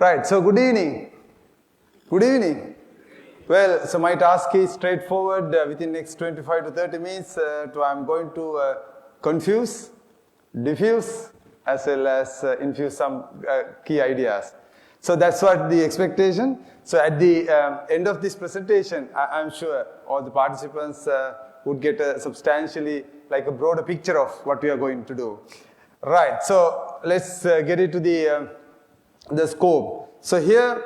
Right, so good evening. Good evening. Well, so my task is straightforward. Within next 25 to 30 minutes, I'm going to confuse, diffuse, as well as infuse some key ideas. So that's what the expectation. So at the end of this presentation, I'm sure all the participants would get a substantially like a broader picture of what we are going to do. Right, so let's get into the scope. So here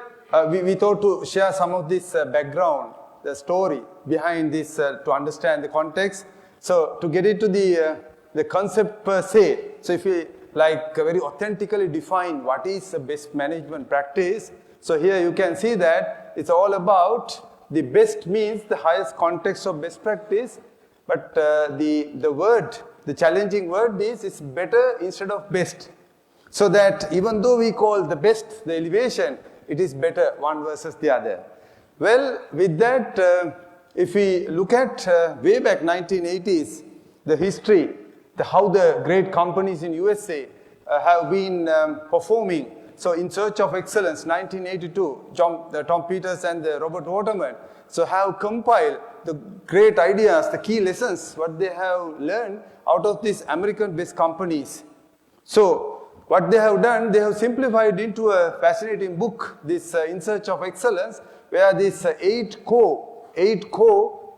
we thought to share some of this background, the story behind this to understand the context. So to get into the concept per se, so if we like very authentically define what is the best management practice, so here you can see that it's all about the best means the highest context of best practice, but the challenging word is it's better instead of best. So that even though we call the best the elevation, it is better one versus the other. Well, with that, if we look at way back 1980s, the history, how the great companies in USA have been performing. So in Search of Excellence, 1982, Tom Peters and Robert Waterman, so have compiled the great ideas, the key lessons, what they have learned out of these American-based companies. So what they have done, they have simplified into a fascinating book, this In Search of Excellence, where these eight core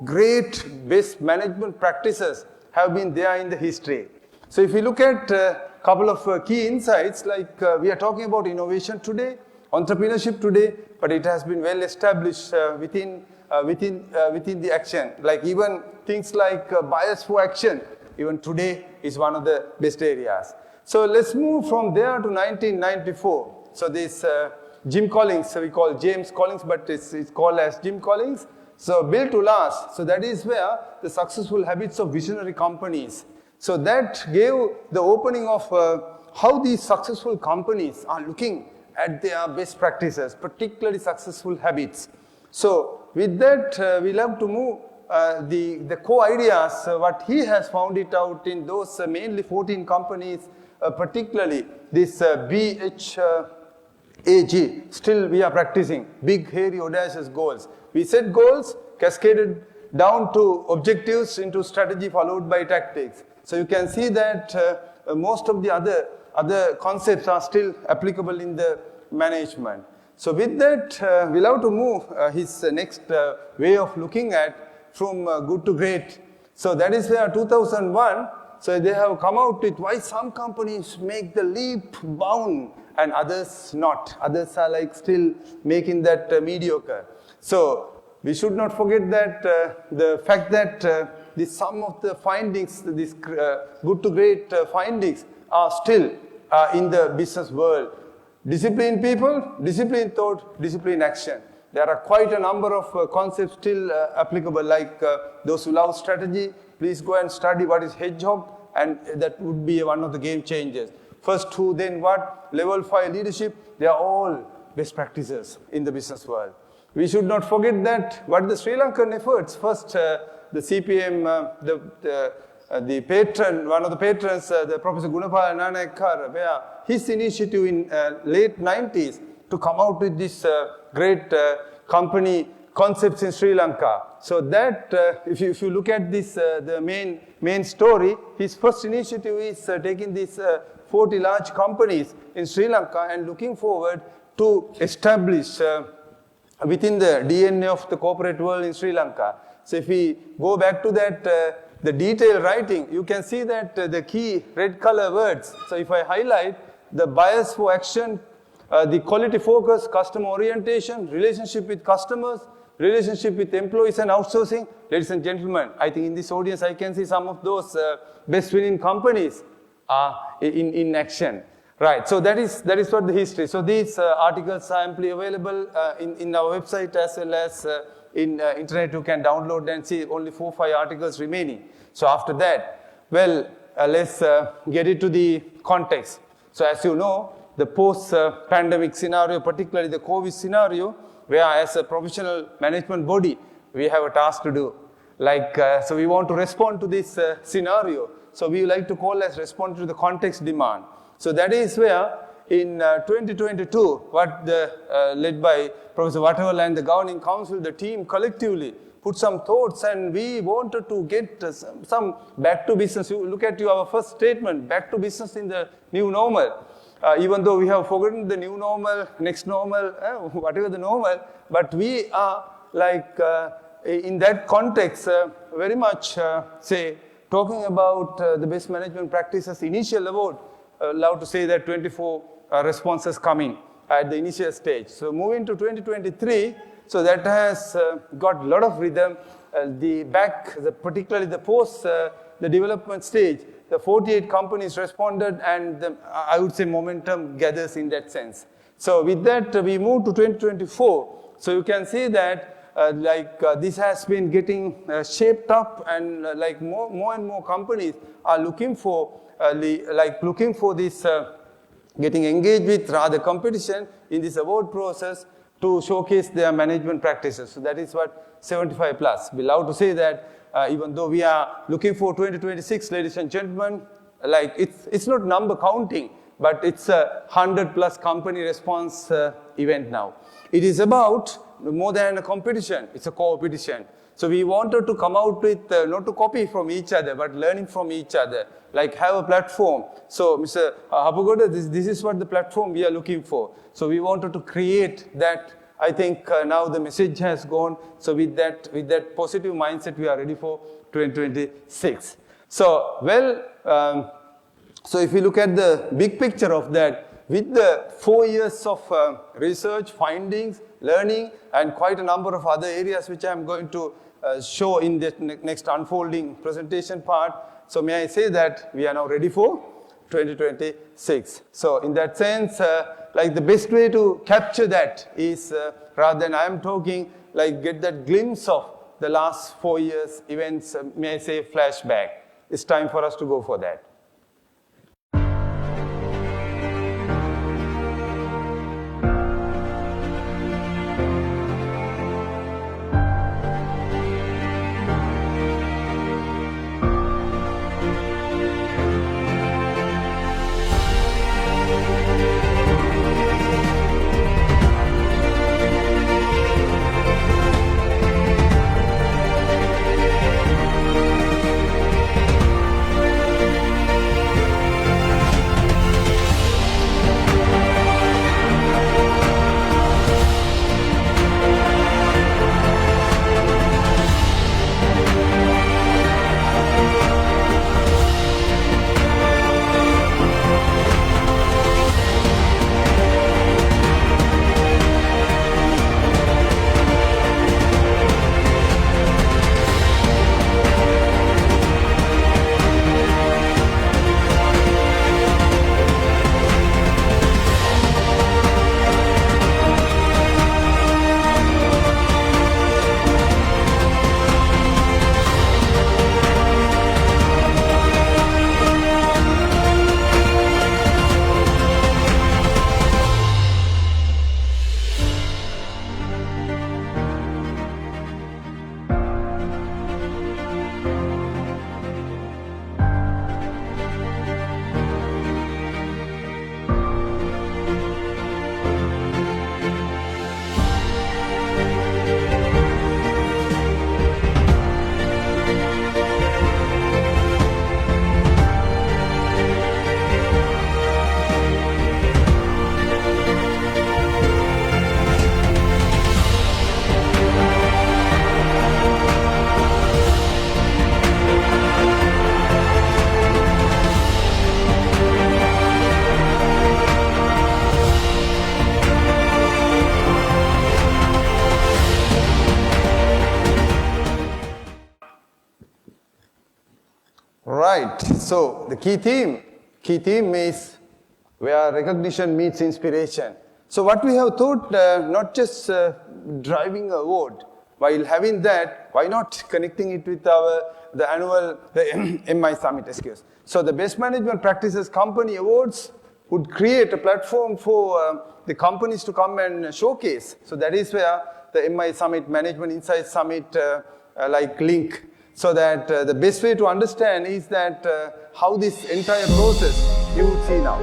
great best management practices have been there in the history. So if you look at a couple of key insights, like we are talking about innovation today, entrepreneurship today, but it has been well established within the action. Like even things like bias for action, even today is one of the best areas. So let's move from there to 1994. So this Jim Collins, so we call James Collins, but it's called as Jim Collins. So Built to Last. So that is where the successful habits of visionary companies. So that gave the opening of how these successful companies are looking at their best practices, particularly successful habits. So with that, we love to move the core ideas, what he has found it out in those mainly 14 companies, particularly this BHAG, still we are practicing, big, hairy, audacious goals. We set goals, cascaded down to objectives into strategy followed by tactics. So you can see that most of the other concepts are still applicable in the management. So with that, we'll have to move his next way of looking at from good to great. So that is where 2001, so they have come out with why some companies make the leap bound and others not. Others are like still making that mediocre. So we should not forget that the fact that the sum of the findings, these good to great findings are still in the business world. Disciplined people, disciplined thought, disciplined action. There are quite a number of concepts still applicable, like those who love strategy, please go and study what is hedgehog, and that would be one of the game changers. First who, then what, level 5 leadership, they are all best practices in the business world. We should not forget that what the Sri Lankan efforts, first the CPM, the patron, one of the patrons, the Professor Gunapala Nanayakkara, where his initiative in late 90s to come out with this great company concepts in Sri Lanka. So that, if you look at this, the main story, his first initiative is taking these 40 large companies in Sri Lanka and looking forward to establish within the DNA of the corporate world in Sri Lanka. So if we go back to that, the detailed writing, you can see that the key red color words. So if I highlight the bias for action, the quality focus, customer orientation, relationship with customers, relationship with employees and outsourcing. Ladies and gentlemen, I think in this audience I can see some of those best winning companies are in action. Right, so that is what the history. So these articles are amply available in our website as well as in internet. You can download and see only 4 or 5 articles remaining. So after that, well, let's get into the context. So as you know, the post-pandemic scenario, particularly the COVID scenario, where as a professional management body, we have a task to do. Like, so we want to respond to this scenario. So we like to call as respond to the context demand. So that is where in 2022, led by Professor Whatever and the Governing Council, the team collectively put some thoughts, and we wanted to get some back to business. You look at our first statement, back to business in the new normal. Even though we have forgotten the new normal, next normal, whatever the normal, but we are like in that context very much talking about the best management practices initial award. Allowed to say that 24 responses coming at the initial stage. So moving to 2023, so that has got a lot of rhythm. Particularly the post the development stage, the 48 companies responded, and I would say momentum gathers in that sense. So with that, we move to 2024. So you can see that this has been getting shaped up, and more and more companies are looking for this, getting engaged with rather competition in this award process to showcase their management practices. So that is what 75 plus. We love to say that even though we are looking for 2026, ladies and gentlemen, it's not number counting, but it's a 100 plus company response event now. It is about more than a competition, it's a co-opetition. So we wanted to come out with, not to copy from each other, but learning from each other, have a platform. So Mr. Hapugoda, this is what the platform we are looking for. So we wanted to create that. I think now the message has gone. So with that positive mindset, we are ready for 2026. So, so if you look at the big picture of that, with the 4 years of research, findings, learning, and quite a number of other areas which I am going to show in the next unfolding presentation part. So may I say that we are now ready for 2026. So in that sense, the best way to capture that is, rather than I am talking, get that glimpse of the last 4 years events, may I say flashback. It's time for us to go for that. Right, so the key theme is where recognition meets inspiration. So what we have thought, not just driving a award, while having that, why not connecting it with the annual MI Summit, excuse. So the Best Management Practices Company Awards would create a platform for the companies to come and showcase. So that is where the MI Summit, Management Insights Summit, link. So that the best way to understand is that how this entire process you would see now.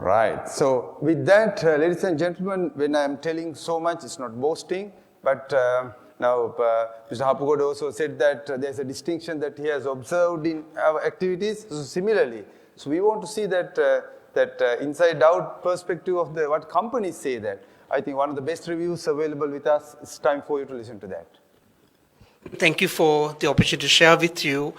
Right. So with that, ladies and gentlemen, when I am telling so much, it's not boasting, but now Mr. Hapugoda also said that there's a distinction that he has observed in our activities. So similarly, so we want to see that inside-out perspective of what companies say that. I think one of the best reviews available with us. It's time for you to listen to that. Thank you for the opportunity to share with you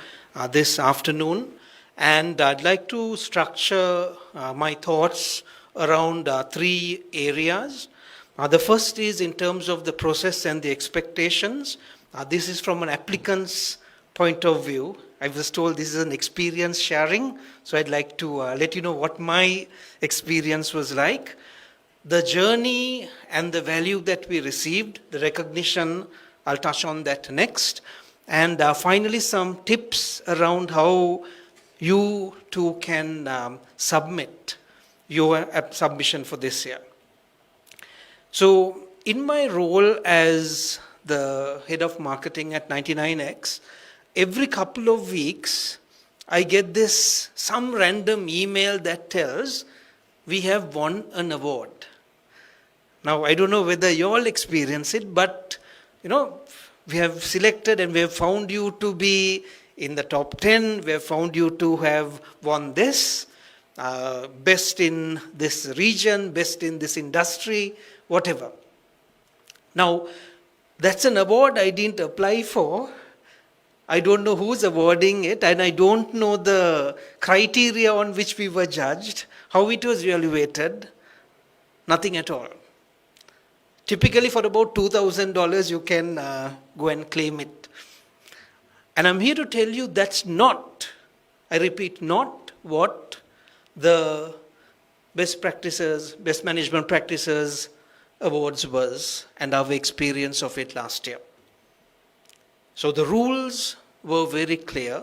this afternoon. And I'd like to structure my thoughts around 3 areas. The first is in terms of the process and the expectations. This is from an applicant's point of view. I was told this is an experience sharing, so I'd like to let you know what my experience was like. The journey and the value that we received, the recognition, I'll touch on that next. And finally, some tips around how you too can submit your submission for this year. So in my role as the head of marketing at 99X, every couple of weeks, I get some random email that tells we have won an award. Now, I don't know whether you all experience it, but we have selected and we have found you to be in the top 10. We have found you to have won this, best in this region, best in this industry, whatever. Now, that's an award I didn't apply for. I don't know who's awarding it, and I don't know the criteria on which we were judged, how it was evaluated, nothing at all. Typically for about $2,000 you can go and claim it. And I'm here to tell you that's not, I repeat, not what the best practices, best management practices awards was and our experience of it last year. So the rules were very clear.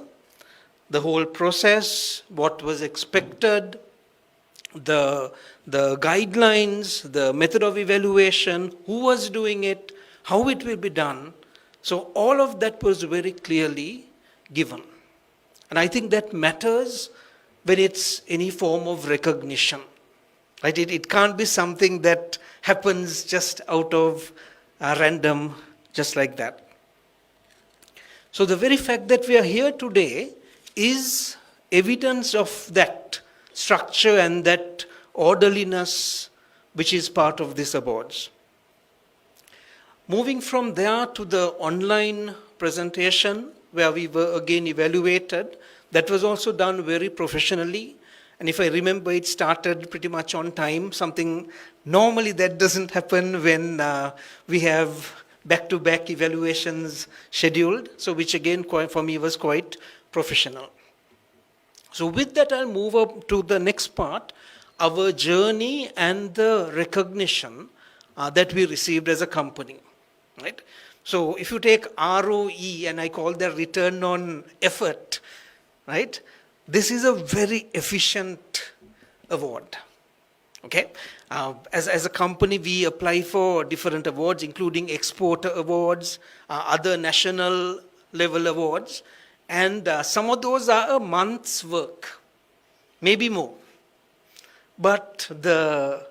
The whole process, what was expected, the guidelines, the method of evaluation, who was doing it, how it will be done. So all of that was very clearly given. And I think that matters when it's any form of recognition. Right? It can't be something that happens just out of random, just like that. So the very fact that we are here today is evidence of that structure and that orderliness which is part of these awards. Moving from there to the online presentation where we were again evaluated, that was also done very professionally. And if I remember, it started pretty much on time, something normally that doesn't happen when we have back-to-back evaluations scheduled, so which again for me was quite professional. So with that, I'll move up to the next part, our journey and the recognition that we received as a company, right? So if you take ROE, and I call that return on effort, right? This is a very efficient award, okay? As a company, we apply for different awards, including exporter awards, other national level awards, and some of those are a month's work, maybe more. But the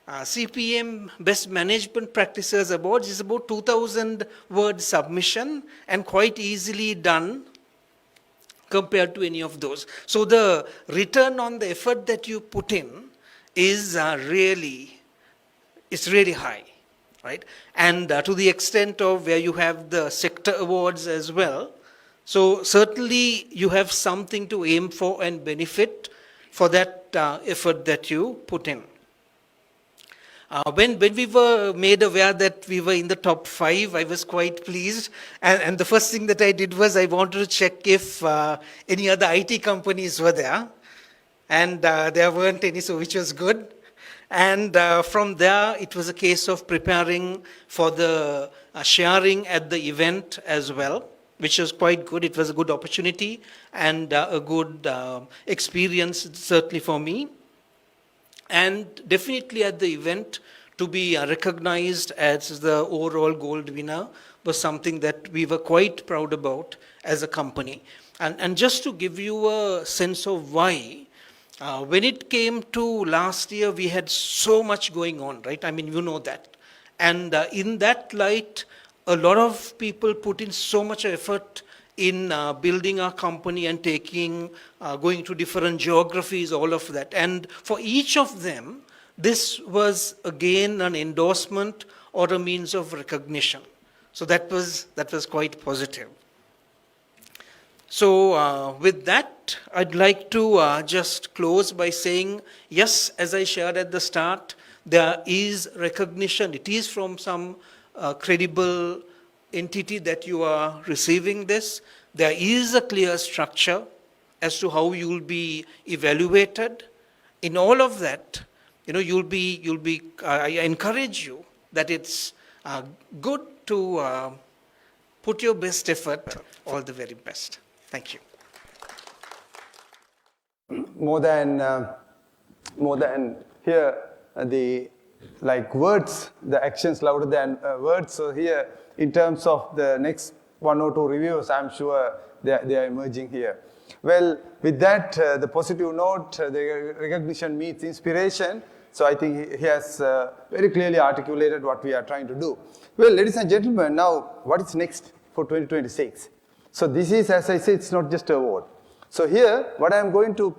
CPM Best Management Practices Awards is about 2,000 word submission and quite easily done compared to any of those. So the return on the effort that you put in is really high, right? And to the extent of where you have the sector awards as well. So certainly you have something to aim for and benefit for that effort that you put in. When we were made aware that we were in the top 5, I was quite pleased. And the first thing that I did was I wanted to check if any other IT companies were there. And there weren't any, so which was good. And from there, it was a case of preparing for the sharing at the event as well, which was quite good. It was a good opportunity and a good experience, certainly for me. And definitely at the event, to be recognized as the overall gold winner was something that we were quite proud about as a company. And just to give you a sense of why, When it came to last year, we had so much going on, right? I mean, you know that. And in that light, a lot of people put in so much effort in building our company and going to different geographies, all of that. And for each of them, this was again an endorsement or a means of recognition. So that was quite positive. So with that, I'd like to just close by saying, yes, as I shared at the start, there is recognition. It is from some credible entity that you are receiving this. There is a clear structure as to how you will be evaluated. In all of that, I encourage you that it's good to put your best effort. All the very best. Thank you. More than here, the words, the actions louder than words. So here, in terms of the next 1 or 2 reviews, I'm sure they are emerging here. Well, with that, the positive note, the recognition meets inspiration. So I think he has very clearly articulated what we are trying to do. Well, ladies and gentlemen, now what is next for 2026? So this is, as I said, it's not just an award. So here, what I am going to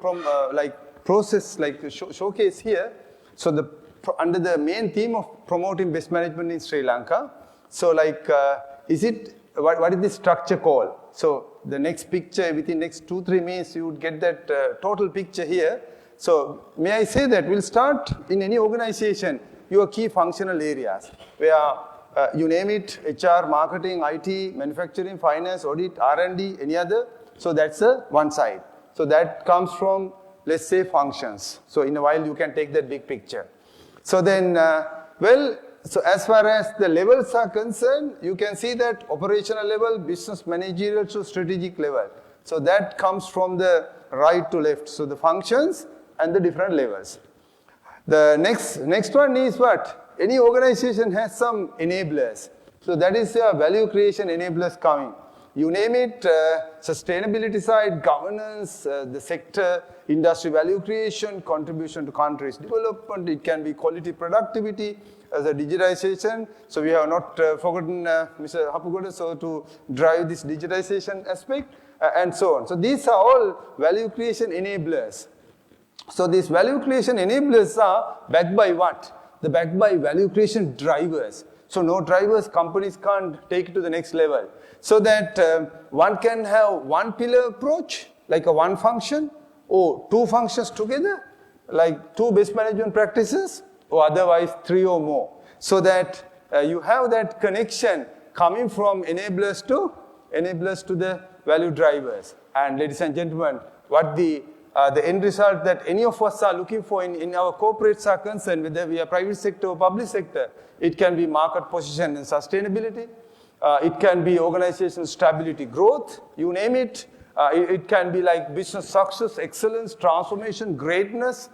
showcase here. So under the main theme of promoting best management in Sri Lanka. So what is the structure called? So the next picture within next 2-3 minutes, you would get that total picture here. So may I say that we'll start in any organization, your key functional areas, where you name it, HR, marketing, IT, manufacturing, finance, audit, R&D, any other. So that's one side. So that comes from, let's say, functions. So in a while, you can take that big picture. So then, so as far as the levels are concerned, you can see that operational level, business managerial to strategic level. So that comes from the right to left. So the functions and the different levels. The next one is what? Any organization has some enablers. So that is value creation enablers coming. You name it, sustainability side, governance, the sector, industry value creation, contribution to countries' development. It can be quality productivity, as a digitization. So we have not forgotten Mr. Hapugoda, so to drive this digitization aspect and so on. So these are all value creation enablers. So these value creation enablers are backed by what? They're backed by value creation drivers. So no drivers, companies can't take it to the next level. So that one can have one pillar approach, like a one function, or 2 functions together, like 2 best management practices, or otherwise 3 or more. So that you have that connection coming from enablers to the value drivers. And ladies and gentlemen, what the end result that any of us are looking for in our corporates are concerned, whether we are private sector or public sector, it can be market position and sustainability. It can be organizational stability, growth, you name it. It can be like business success, excellence, transformation, greatness,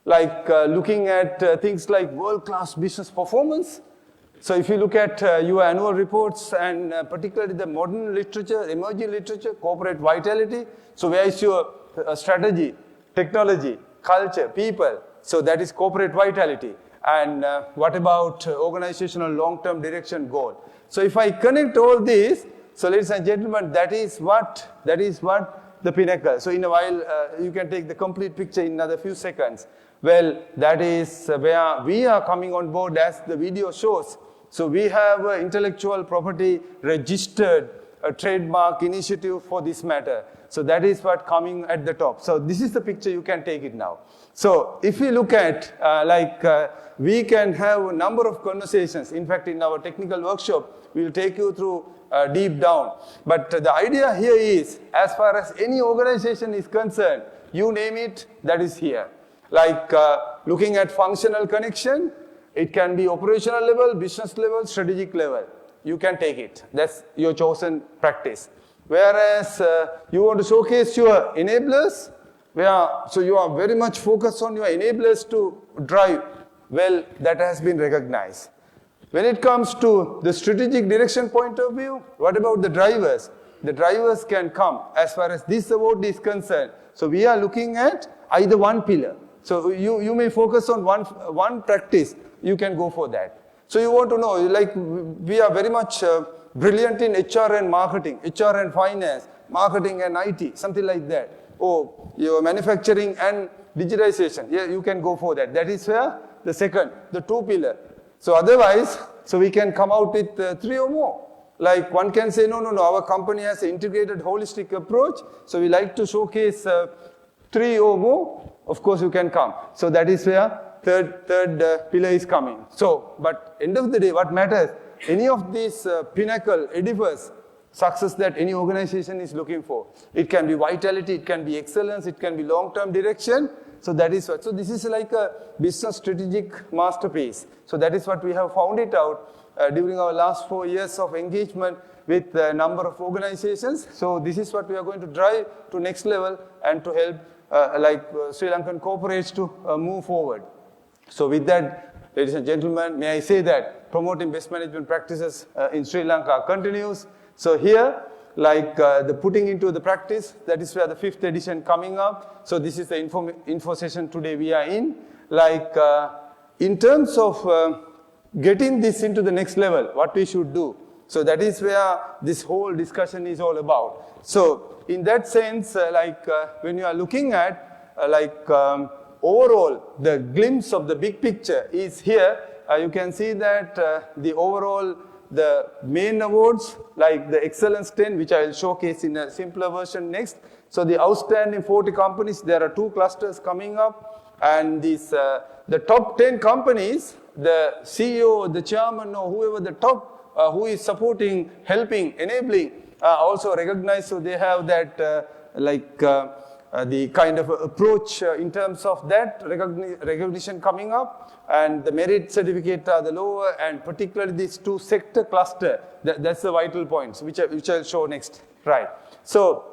like looking at things like world-class business performance. So if you look at your annual reports and particularly the modern literature, emerging literature, corporate vitality, so where is your strategy, technology, culture, people? So that is corporate vitality. And what about organizational long-term direction goal? So if I connect all these, so ladies and gentlemen, that is what the pinnacle. So in a while, you can take the complete picture in another few seconds. Well, that is where we are coming on board as the video shows. So we have intellectual property registered, a trademark initiative for this matter. So that is what coming at the top. So this is the picture, you can take it now. So if we look at, we can have a number of conversations. In fact, in our technical workshop, we will take you through deep down. But the idea here is, as far as any organization is concerned, you name it, that is here. Like looking at functional connection, it can be operational level, business level, strategic level. You can take it. That's your chosen practice. Whereas you want to showcase your enablers, so you are very much focused on your enablers to drive. Well, that has been recognized. When it comes to the strategic direction point of view, what about the drivers? the drivers can come as far as this award is concerned. So we are looking at either one pillar. So you may focus on one practice, you can go for that. So you want to know, like we are very much brilliant in HR and marketing, HR and finance, marketing and IT, something like that. Oh, your manufacturing and digitization, yeah, you can go for that. That is where the second, the two pillar. So otherwise, so we can come out with 3 or more. Like one can say, no, our company has an integrated holistic approach. So we like to showcase 3 or more. Of course, you can come. So that is where third pillar is coming. So, but end of the day, what matters, any of these pinnacle edifice success that any organization is looking for. It can be vitality, it can be excellence, it can be long-term direction. So that is what, so this is like a business strategic masterpiece. So that is what we have found it out during our last 4 years of engagement with a number of organizations. So this is what we are going to drive to next level and to help Sri Lankan corporates to move forward. So with that, ladies and gentlemen, may I say that promoting best management practices in Sri Lanka continues. So here, the putting into the practice, that is where the 5th edition coming up. So this is the info session today we are in. In terms of getting this into the next level, what we should do. So that is where this whole discussion is all about. So in that sense, when you are looking at overall, the glimpse of the big picture is here. You can see that the overall, the main awards, like the Excellence 10, which I will showcase in a simpler version next. So the outstanding 40 companies, there are 2 clusters coming up. And these, the top 10 companies, the CEO, the chairman, or whoever the top, who is supporting, helping, enabling, also recognized. So they have that, the kind of approach in terms of that recognition coming up. And the merit certificate are the lower, and particularly these 2 sector cluster, that's the vital points, which I'll show next, right? So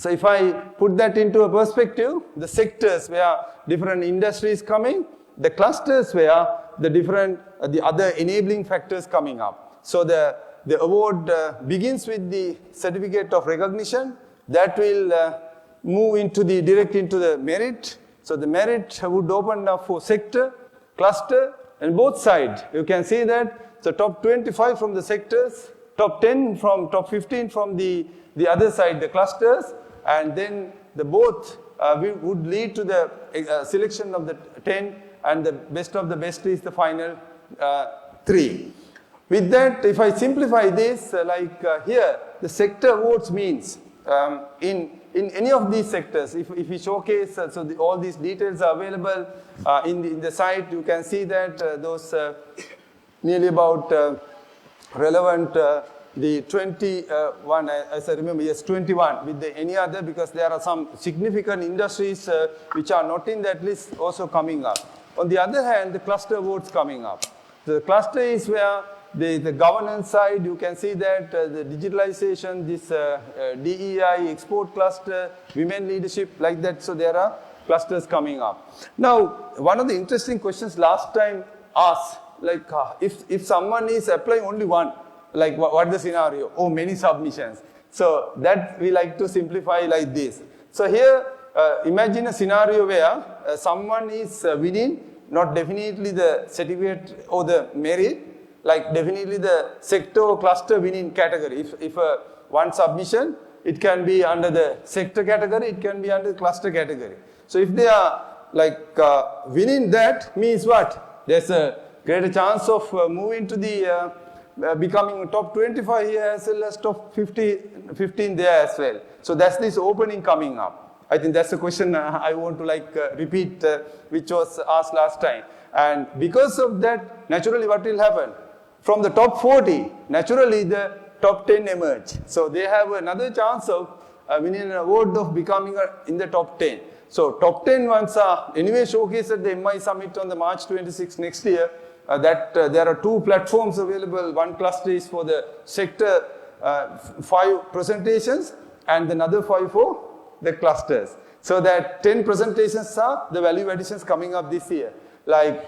if I put that into a perspective, the sectors where different industries coming, the clusters where the different, the other enabling factors coming up. So the award begins with the certificate of recognition, that will move into direct into the merit. So the merit would open up for sector, cluster, and both sides. You can see that the top 25 from the sectors, top 10 from top 15 from the other side, the clusters, and then the both would lead to the selection of the 10, and the best of the best is the final 3. With that, if I simplify this, here, the sector awards means in any of these sectors, if we showcase, all these details are available in the site. You can see that those nearly about relevant, the 21, as I remember, yes, 21 with any other, because there are some significant industries which are not in that list also coming up. On the other hand, the cluster awards coming up. The cluster is where the governance side, you can see that the digitalization, this DEI, export cluster, women leadership, like that. So there are clusters coming up. Now, one of the interesting questions last time asked, if someone is applying only one, what the scenario? Oh, many submissions. So that we like to simplify like this. So here, imagine a scenario where someone is winning, not definitely the certificate or the merit, definitely the sector or cluster winning category. If one submission, it can be under the sector category, it can be under the cluster category. So if they are winning that, means what? There's a greater chance of moving to the becoming top 25 here as well as top 15 there as well. So that's this opening coming up. I think that's the question I want to repeat, which was asked last time. And because of that, naturally what will happen? From the top 40, naturally the top 10 emerge. So they have another chance of winning an award of becoming in the top 10. So top 10 ones are anyway showcased at the MI Summit on the March 26 next year. There are 2 platforms available. One cluster is for the sector 5 presentations, and another 5 for the clusters. So that 10 presentations are the value additions coming up this year.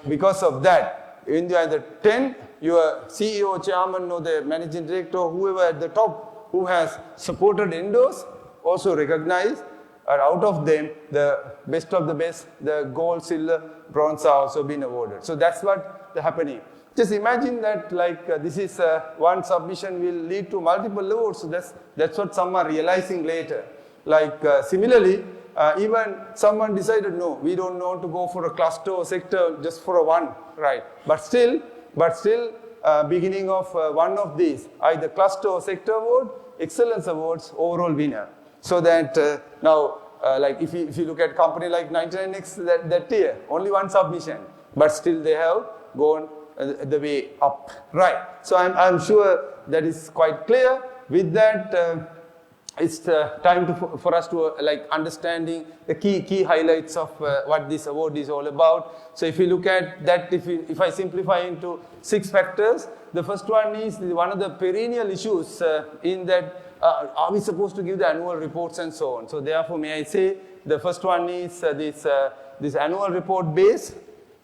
Because of that, in the 10, your CEO, chairman, or the managing director, whoever at the top, who has supported endos also recognized, and out of them, the best of the best, the gold, silver, bronze are also been awarded. So that's what is happening. Just imagine that this is one submission will lead to multiple awards. So that's what some are realizing later. Similarly, even someone decided, no, we don't want to go for a cluster or sector just for a one, right? But still, beginning of one of these, either cluster or sector award, excellence awards, overall winner. So that now, if you look at company like 99X that year, only one submission, but still they have gone the way up, right? So I'm sure that is quite clear. With that, it's time for us to understanding the key highlights of what this award is all about. So if you look at that, if I simplify into 6 factors, the first one is one of the perennial issues in that are we supposed to give the annual reports and so on. So therefore, may I say the first one is this annual report base.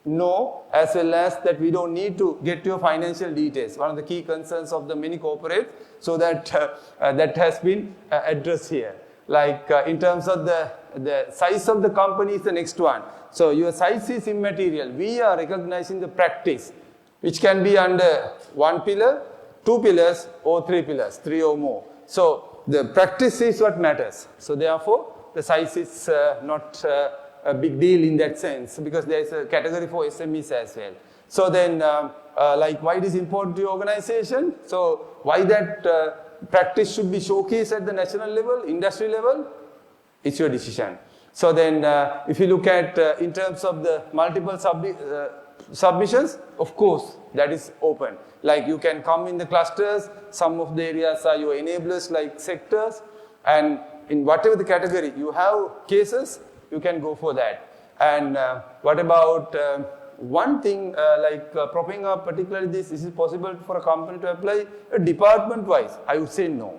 No, as well as that we don't need to get your financial details. One of the key concerns of the many corporates, so that that has been addressed here. In terms of the size of the company is the next one. So your size is immaterial. We are recognizing the practice, which can be under 1 pillar, 2 pillars, or 3 pillars, 3 or more. So the practice is what matters. So therefore, the size is not a big deal in that sense, because there is a category for SMEs as well. So then, why it is important to your organization? So why that practice should be showcased at the national level, industry level? It's your decision. So then, if you look at in terms of the multiple submissions, of course, that is open. You can come in the clusters. Some of the areas are your enablers, like sectors, and in whatever the category you have cases, you can go for that. And what about one thing propping up, particularly this, is it possible for a company to apply department-wise? I would say no.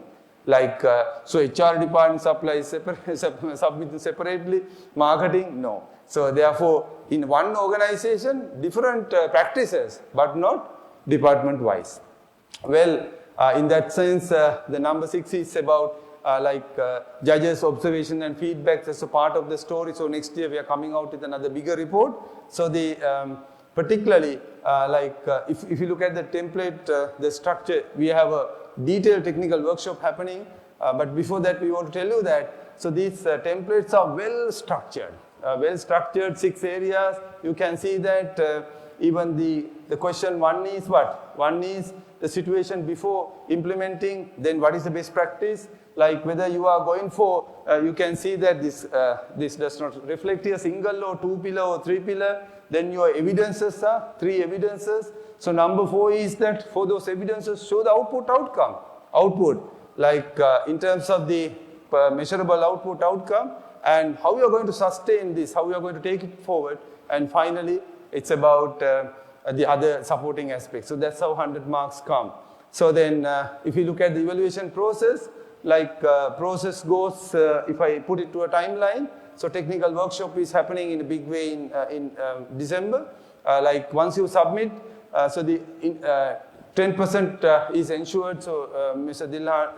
So HR department supplies submit separately, marketing, no. So therefore, in one organization, different practices, but not department-wise. Well, in that sense, the number 6 is about judges' observation and feedback as a part of the story. So next year we are coming out with another bigger report. So the particularly if you look at the template, the structure, we have a detailed technical workshop happening. But before that, we want to tell you that so these templates are well structured, 6 areas. You can see that even the question 1 is what? 1 is the situation before implementing. Then what is the best practice? Whether you are going for, you can see that this does not reflect a single or 2 pillar or 3 pillar. Then your evidences are 3 evidences. So number 4 is that for those evidences, show the outcome. In terms of the measurable outcome, and how you are going to sustain this, how you are going to take it forward. And finally, it's about the other supporting aspects. So that's how 100 marks come. So then, if you look at the evaluation process, process goes, if I put it to a timeline, so technical workshop is happening in a big way in December. Once you submit, so the 10% is ensured. So Mr.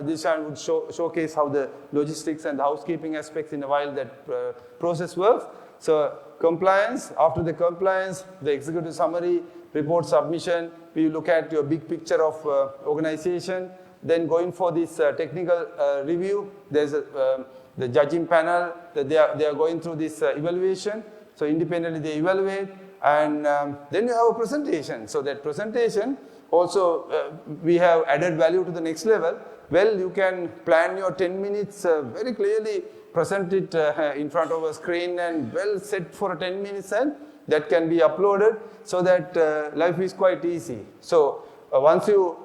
Dilshan would showcase how the logistics and the housekeeping aspects in a while that process works. So compliance, after the compliance, the executive summary, report submission, we look at your big picture of organization. Then going for this technical review, there's the judging panel, they are going through this evaluation. So independently they evaluate, and then you have a presentation. So that presentation also we have added value to the next level. Well, you can plan your 10 minutes very clearly, present it in front of a screen and well set for 10 minutes, and that can be uploaded so that life is quite easy. So once you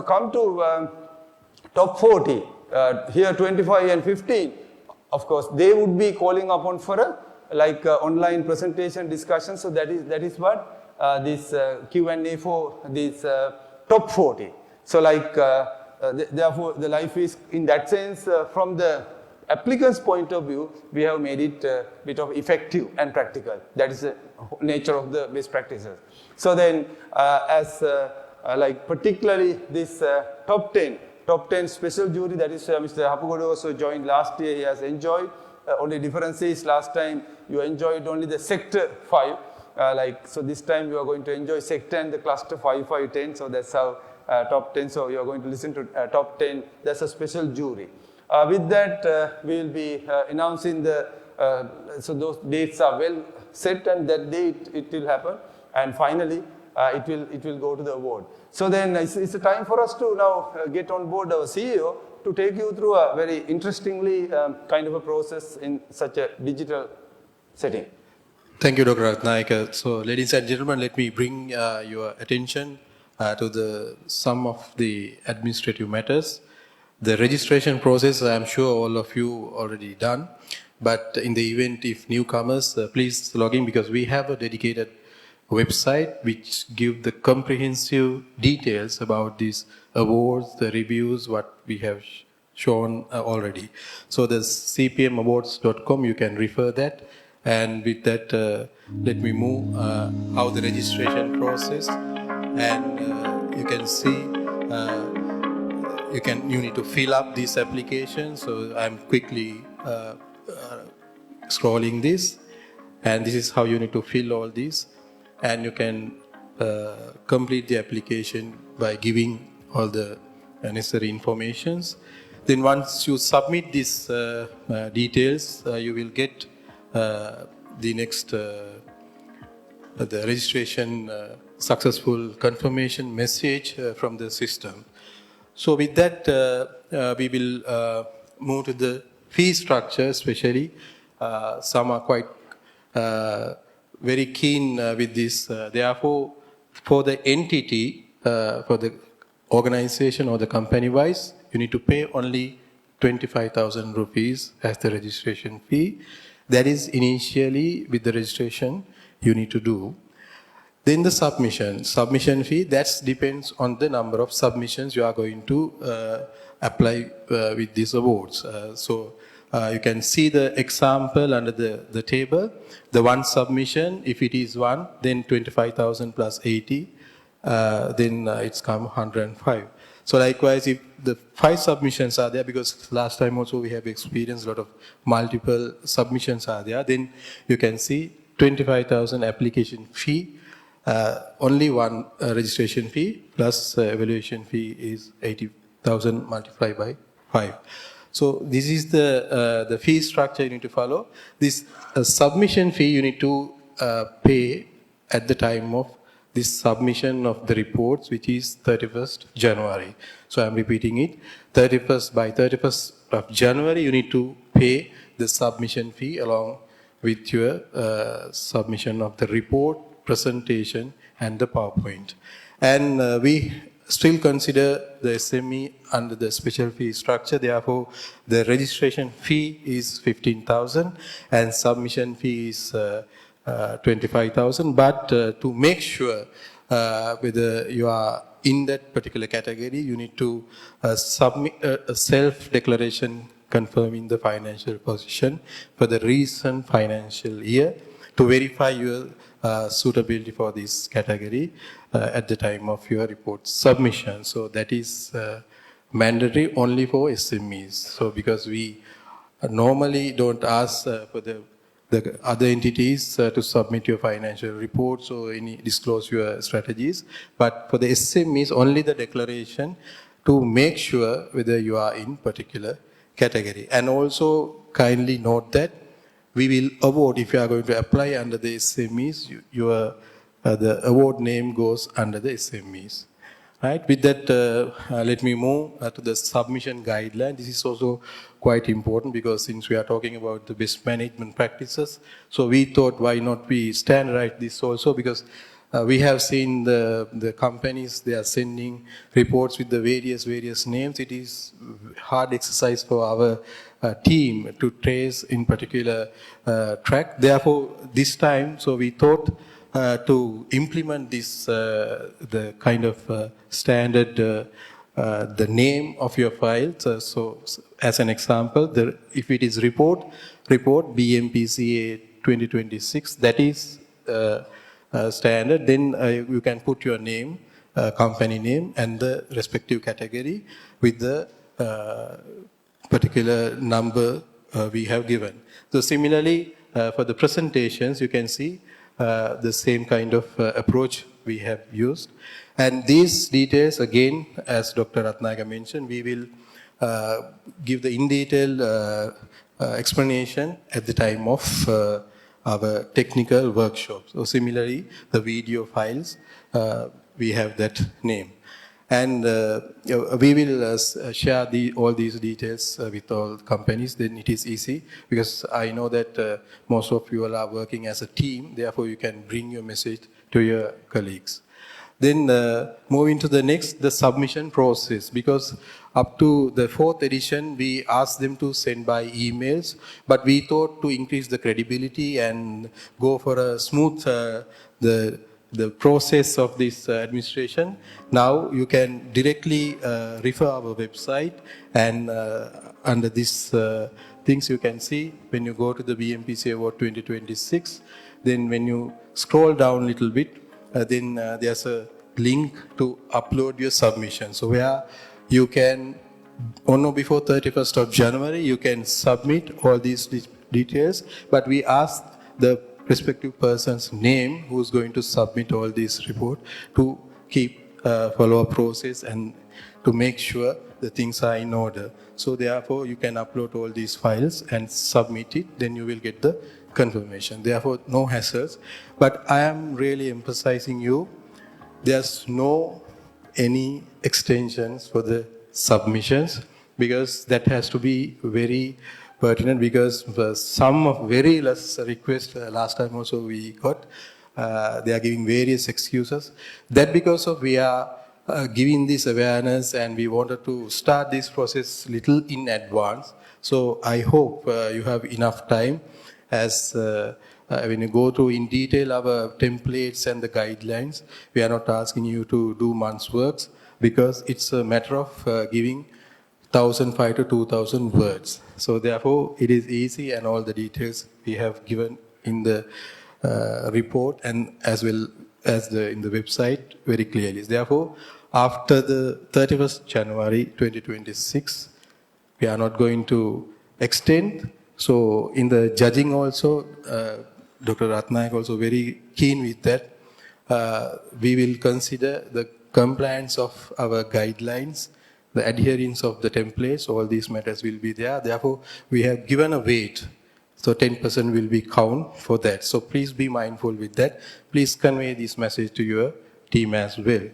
come to top 40, here 25 and 15, of course, they would be calling upon for a online presentation discussion. So that is what this Q&A for this top 40. So therefore, the life is in that sense from the applicant's point of view, we have made it a bit of effective and practical. That is the nature of the best practices. So then, particularly this top 10 top 10 special jury, that is Mr. Hapugodu also joined last year, he has enjoyed. Only difference is last time you enjoyed only the sector 5. So this time you are going to enjoy sector and the cluster 5, 5, 10. So that's how top 10. So you are going to listen to top 10. That's a special jury. With that, we will be announcing so those dates are well set, and that day it will happen. And finally, it will go to the award. So then it's a time for us to now get on board our CEO to take you through a very interestingly kind of a process in such a digital setting. Thank you, Dr. Ratnayaka. So, ladies and gentlemen, let me bring your attention to some of the administrative matters. The registration process, I am sure all of you already done. But in the event, if newcomers, please log in, because we have a dedicated website which gives the comprehensive details about these awards, the reviews, what we have shown already. So the 𝐶PMAwards.com, you can refer that. And with that, let me move how the registration process, and you can see you need to fill up this application. So I'm quickly scrolling this, and this is how you need to fill all these, and you can complete the application by giving all the necessary informations. Then once you submit these details, you will get the next the registration successful confirmation message from the system. So with that, we will move to the fee structure, especially. Some are quite very keen with this. Therefore, for the entity, for the organization or the company-wise, you need to pay only 25,000 rupees as the registration fee. That is initially with the registration you need to do. Then the submission fee, that depends on the number of submissions you are going to apply with these awards. You can see the example under the table. The one submission, if it is one, then 25,000 plus 80, then it's come 105. So likewise, if the 5 submissions are there, because last time also we have experienced a lot of multiple submissions are there, then you can see 25,000 application fee, only one registration fee plus evaluation fee is 80,000 multiplied by 5. So this is the fee structure you need to follow. This submission fee you need to pay at the time of this submission of the reports, which is 31st January. So I'm repeating it. By 31st of January, you need to pay the submission fee along with your submission of the report, presentation, and the PowerPoint. And we still consider the SME under the special fee structure. Therefore, the registration fee is 15,000 and submission fee is 25,000, but to make sure whether you are in that particular category, you need to submit a self-declaration confirming the financial position for the recent financial year to verify your suitability for this category at the time of your report submission. So that is mandatory only for SMEs. So because we normally don't ask for the other entities to submit your financial reports or disclose your strategies. But for the SMEs, only the declaration to make sure whether you are in particular category. And also kindly note that we will award, if you are going to apply under the SMEs, the award name goes under the SMEs. Right? With that, let me move to the submission guideline. This is also quite important because since we are talking about the best management practices, so we thought why not we standardize this also, because we have seen the companies, they are sending reports with the various names. It is hard exercise for our team to trace in particular track. Therefore, this time, so we thought to implement this, the kind of standard, the name of your file. So as an example, if it is report BMPC 2026, that is standard, then you can put your name company name and the respective category with the particular number we have given. So similarly, for the presentations, you can see the same kind of approach we have used. And these details, again, as Dr. Ratnayaka mentioned, we will give the in detail explanation at the time of our technical workshops. So similarly, the video files, we have that name. And we will share all these details with all companies. Then it is easy, because I know that most of you all are working as a team. Therefore, you can bring your message to your colleagues. Then moving to the next, the submission process. Because up to the 4th edition, we asked them to send by emails. But we thought to increase the credibility and go for a smooth the process of this administration. Now you can directly refer our website, and under these things you can see when you go to the BMPC Award 2026. Then when you scroll down a little bit, then there's a link to upload your submission. So where you can, on or before 31st of January, you can submit all these details. But we ask the respective person's name who's going to submit all these report to keep follow-up process and to make sure the things are in order. So therefore, you can upload all these files and submit it, then you will get the confirmation. Therefore, no hassles. But I am really emphasizing you, there's no any extensions for the submissions, because that has to be very pertinent, because some of very less requests last time also we got, they are giving various excuses. That because of we are giving this awareness and we wanted to start this process little in advance. So I hope you have enough time, as when you go through in detail our templates and the guidelines, we are not asking you to do months' works, because it's a matter of giving 1,500 to 2,000 words. So therefore, it is easy, and all the details we have given in the report and as well as in the website very clearly. Therefore, after the 31st January 2026, we are not going to extend. So in the judging also, Dr. Ratnayaka also very keen with that. We will consider the compliance of our guidelines, the adherence of the templates, all these matters will be there. Therefore, we have given a weight. So 10% will be count for that. So please be mindful with that. Please convey this message to your team as well.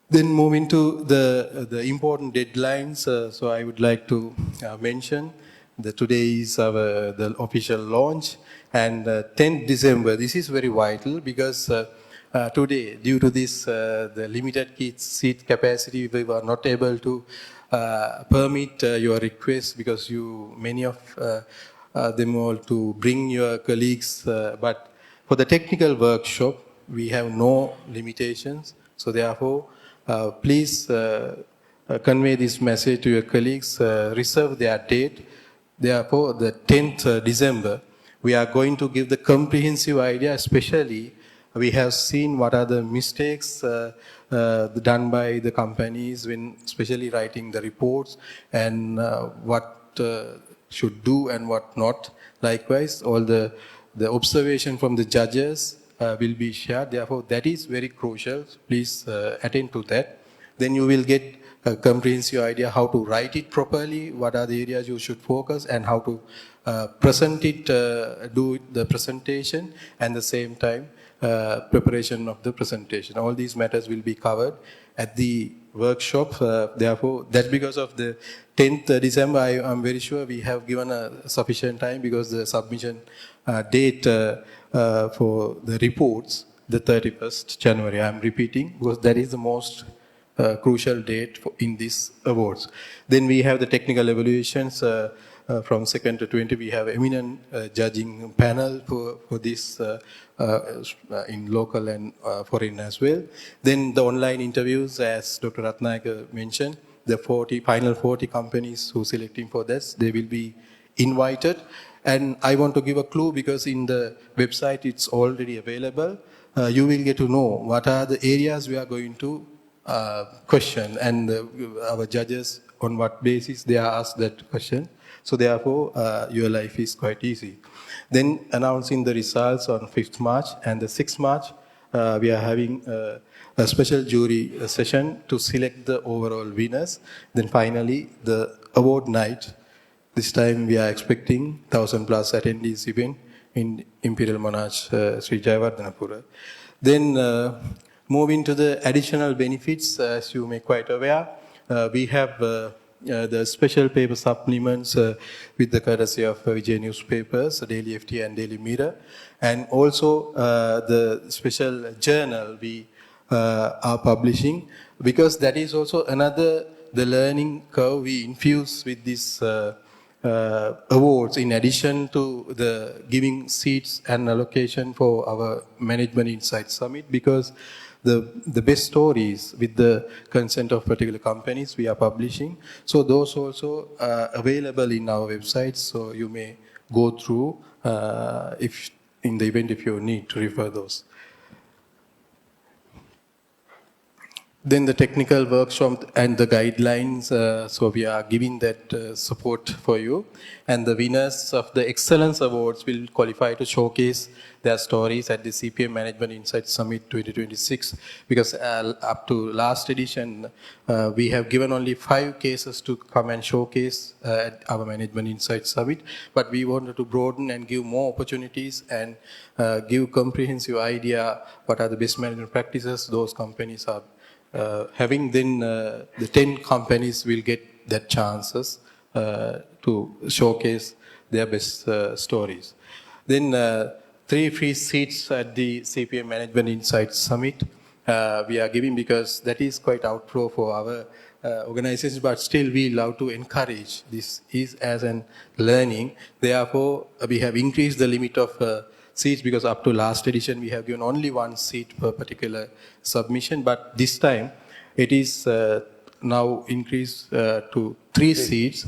Then moving to the important deadlines. So I would like to mention that today is the official launch, and 10th December. This is very vital, because today, due to this the limited seat capacity, we were not able to permit your request, because many of them all to bring your colleagues. But for the technical workshop, we have no limitations. So therefore, please convey this message to your colleagues, reserve their date. Therefore, the 10th December, we are going to give the comprehensive idea. Especially, we have seen what are the mistakes done by the companies when especially writing the reports, and what should do and what not. Likewise, all the observation from the judges will be shared. Therefore, that is very crucial. Please attend to that. Then you will get a comprehensive idea how to write it properly, what are the areas you should focus, and how to present it, do the presentation, and the same time preparation of the presentation. All these matters will be covered at the workshop. Therefore, that's because of the 10th December, I am very sure we have given a sufficient time, because the submission date for the reports, the 31st January, I am repeating, because that is the most crucial date in these awards. Then we have the technical evaluations from 2nd to 20. We have eminent judging panel for this in local and foreign as well. Then the online interviews, as Dr. Ratnayaka mentioned, the final 40 companies who are selecting for this, they will be invited. And I want to give a clue, because in the website it's already available. You will get to know what are the areas we are going to question, and our judges, on what basis they are asked that question. So therefore, your life is quite easy. Then announcing the results on 5th March and the 6th March, we are having a special jury session to select the overall winners. Then finally, the award night. This time we are expecting 1,000 plus attendees event in Imperial Monarch Sri Jayawardhanapura. Then moving to the additional benefits, as you may quite aware, we have the special paper supplements with the courtesy of Vijay newspapers, Daily FT and Daily Mirror, and also the special journal we are publishing, because that is also another, the learning curve we infuse with this awards, in addition to the giving seats and allocation for our Management Insight Summit, because the best stories with the consent of particular companies we are publishing. So those also are available in our website, so you may go through if in the event if you need to refer those. Then the technical workshop and the guidelines, so we are giving that support for you. And the winners of the Excellence Awards will qualify to showcase their stories at the CPM Management Insight Summit 2026. Because up to last edition, we have given only 5 cases to come and showcase at our Management Insight Summit. But we wanted to broaden and give more opportunities and give comprehensive idea what are the best management practices those companies are having. Then the 10 companies will get that chances to showcase their best stories. Then 3 free seats at the CPM Management Insight Summit we are giving, because that is quite outflow for our organizations, but still we love to encourage. This is as an learning. Therefore, we have increased the limit of seats, because up to last edition we have given only 1 seat per particular submission, but this time it is now increased to 3 seats,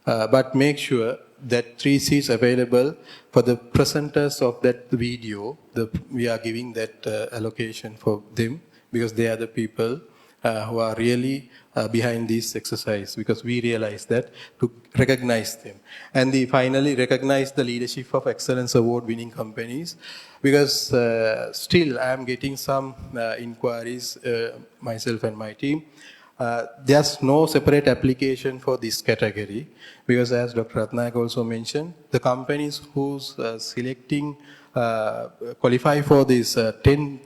but make sure that 3 seats available for the presenters of that video. We are giving that allocation for them, because they are the people who are really behind this exercise, because we realize that to recognize them. And finally recognize the leadership of Excellence Award winning companies, because still I am getting some inquiries, myself and my team. There's no separate application for this category, because as Dr. Ratnayak also mentioned, the companies who's selecting qualify for these 10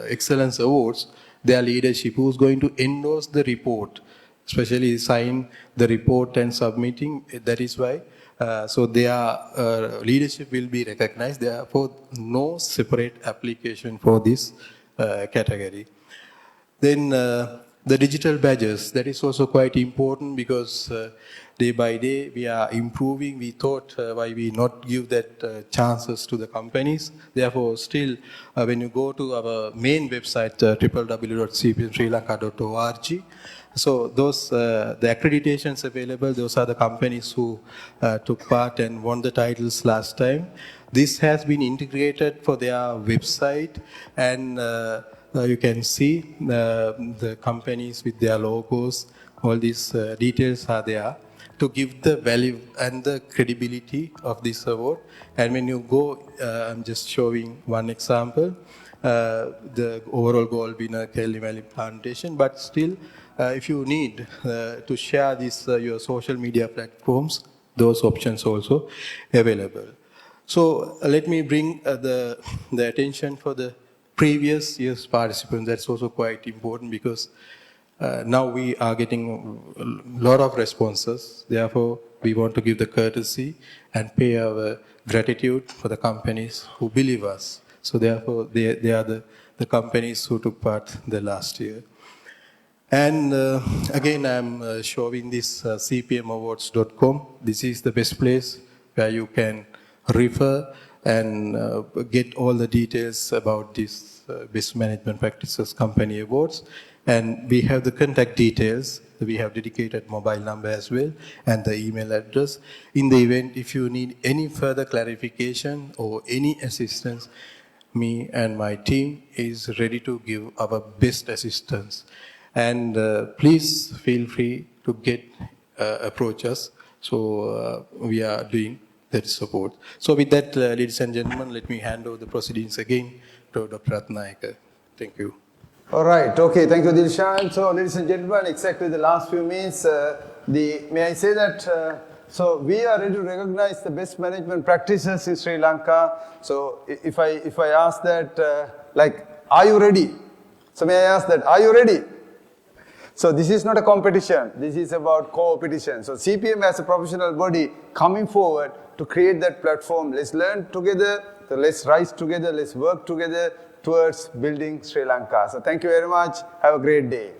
Excellence Awards, their leadership, who's going to endorse the report, especially sign the report and submitting. That is why, so their leadership will be recognized. Therefore, no separate application for this category. Then the digital badges, that is also quite important, because day by day we are improving. We thought why we not give that chances to the companies. Therefore, still when you go to our main website, www.cpmsrilanka.org, so those the accreditations available, those are the companies who took part and won the titles last time. This has been integrated for their website, and you can see the companies with their logos. All these details are there to give the value and the credibility of this award. And when you go, I'm just showing one example, the overall gold winner, Kelly Valley Plantation. But still, if you need to share this your social media platforms, those options also available. So let me bring the attention for the previous year's participants. That's also quite important, because now we are getting a lot of responses. Therefore, we want to give the courtesy and pay our gratitude for the companies who believe us. So therefore, they are the companies who took part the last year. And again, I'm showing this cpmawards.com. This is the best place where you can refer and get all the details about this Best Management Practices Company Awards. And we have the contact details. We have dedicated mobile number as well, and the email address. In the event, if you need any further clarification or any assistance, me and my team is ready to give our best assistance. And please feel free to approach us. So we are doing that support. So with that, ladies and gentlemen, let me hand over the proceedings again to Dr. Ratnayaka. Thank you. All right. Okay. Thank you, Dilshan. So, ladies and gentlemen, exactly the last few minutes, may I say that, so we are ready to recognize the best management practices in Sri Lanka. So, if I ask that, like, are you ready? So, may I ask that, are you ready? So, this is not a competition. This is about co-opetition. So, CPM as a professional body coming forward to create that platform. Let's learn together. So, let's rise together. Let's work together towards building Sri Lanka. So, thank you very much. Have a great day.